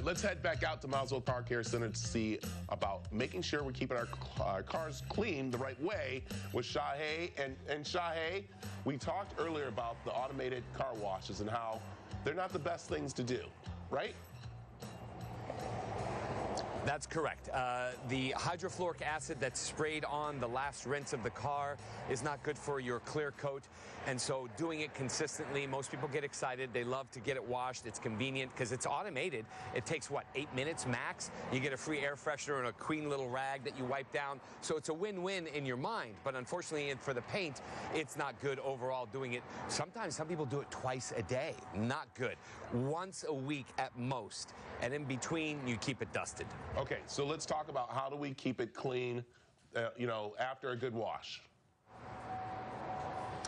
let's head back out to Mazvo Car Care Center to see about making sure we're keeping our cars clean the right way with Shahe. And Shahe, we talked earlier about the automated car washes and how they're not the best things to do, right? That's correct. The hydrofluoric acid that's sprayed on the last rinse of the car is not good for your clear coat. And so doing it consistently, most people get excited. They love to get it washed. It's convenient because it's automated. It takes, what, 8 minutes max? You get a free air freshener and a clean little rag that you wipe down. So it's a win-win in your mind. But unfortunately, for the paint, it's not good overall doing it. Sometimes some people do it twice a day. Not good. Once a week at most. And in between, you keep it dusted. Okay, so let's talk about how do we keep it clean, after a good wash.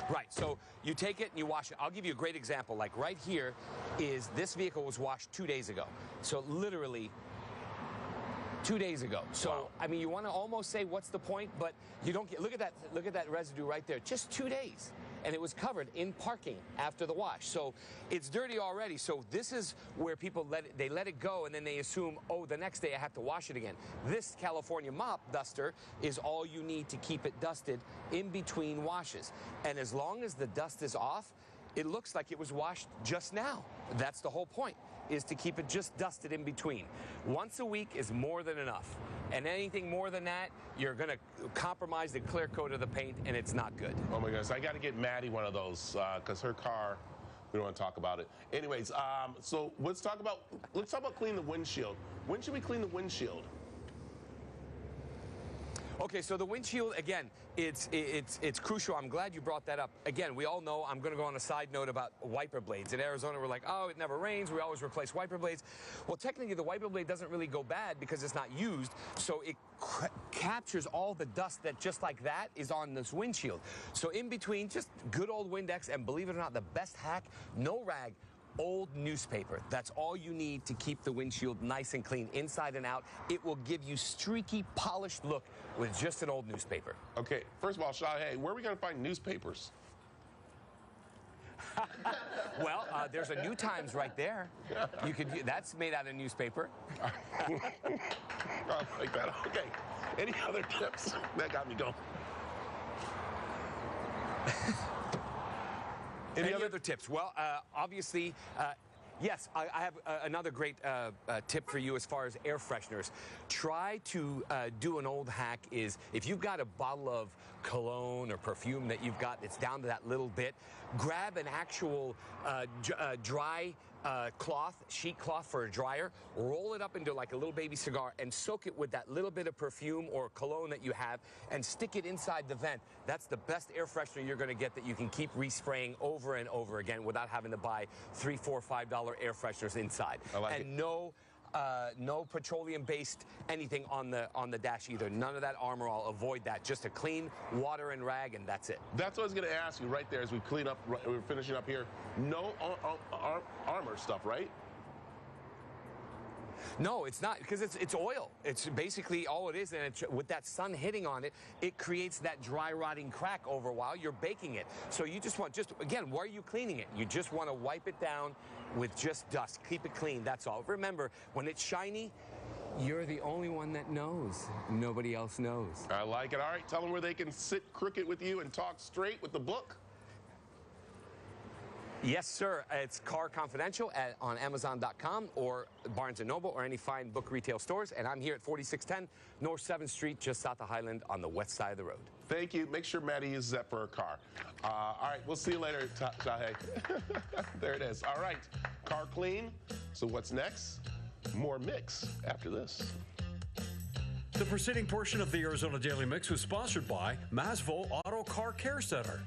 Right, so you take it and you wash it. I'll give you a great example. Like right here is this vehicle was washed 2 days ago. So literally 2 days ago. So, wow. I mean, you want to almost say what's the point, but you don't get, look at that residue right there. Just 2 days. And it was covered in parking after the wash. So it's dirty already. So this is where people let it go, and then they assume, oh, the next day I have to wash it again. This California mop duster is all you need to keep it dusted in between washes. And as long as the dust is off, it looks like it was washed just now. That's the whole point, is to keep it just dusted in between. Once a week is more than enough. And anything more than that, you're going to compromise the clear coat of the paint, and it's not good. Oh, my goodness. I got to get Maddie one of those because her car, we don't want to talk about it. Anyways, so let's talk about cleaning the windshield. When should we clean the windshield? Okay, so the windshield, again, it's crucial. I'm glad you brought that up. Again, we all know, I'm going to go on a side note about wiper blades. In Arizona, we're like, oh, it never rains. We always replace wiper blades. Well, technically, the wiper blade doesn't really go bad because it's not used, so it captures all the dust that just like that is on this windshield. So in between, just good old Windex, and believe it or not, the best hack, no rag, old newspaper. That's all you need to keep the windshield nice and clean inside and out. It will give you streaky, polished look with just an old newspaper. Okay, first of all, Shahe, where are we going to find newspapers? Well, there's a New Times right there. That's made out of newspaper. I like that. Okay. Any other tips? That got me going. Any other tips? Well, obviously, yes, I have another great tip for you as far as air fresheners. Try to do an old hack is if you've got a bottle of cologne or perfume that you've got that's down to that little bit, grab an actual dry cloth, sheet cloth for a dryer, roll it up into like a little baby cigar and soak it with that little bit of perfume or cologne that you have and stick it inside the vent. That's the best air freshener you're going to get that you can keep respraying over and over again without having to buy $3, $4, $5 air fresheners inside. I like it. No petroleum-based anything on the dash either. None of that Armor All. Avoid that. Just a clean water and rag, and that's it. That's what I was going to ask you right there as we clean up. We're finishing up here. No armor stuff, right? No, it's not, because it's oil. It's basically all it is, and with that sun hitting on it, it creates that dry rotting crack over a while. You're baking it. So you just want, again, why are you cleaning it? You just want to wipe it down with just dust. Keep it clean, that's all. Remember, when it's shiny, you're the only one that knows. Nobody else knows. I like it. All right, tell them where they can sit crooked with you and talk straight with the book. Yes, sir. It's Car Confidential on Amazon.com or Barnes & Noble or any fine book retail stores. And I'm here at 4610 North 7th Street, just south of Highland on the west side of the road. Thank you. Make sure Maddie uses that for her car. All right, we'll see you later, Shahe. There it is. All right, car clean. So what's next? More mix after this. The preceding portion of the Arizona Daily Mix was sponsored by Mazvo Auto Car Care Center.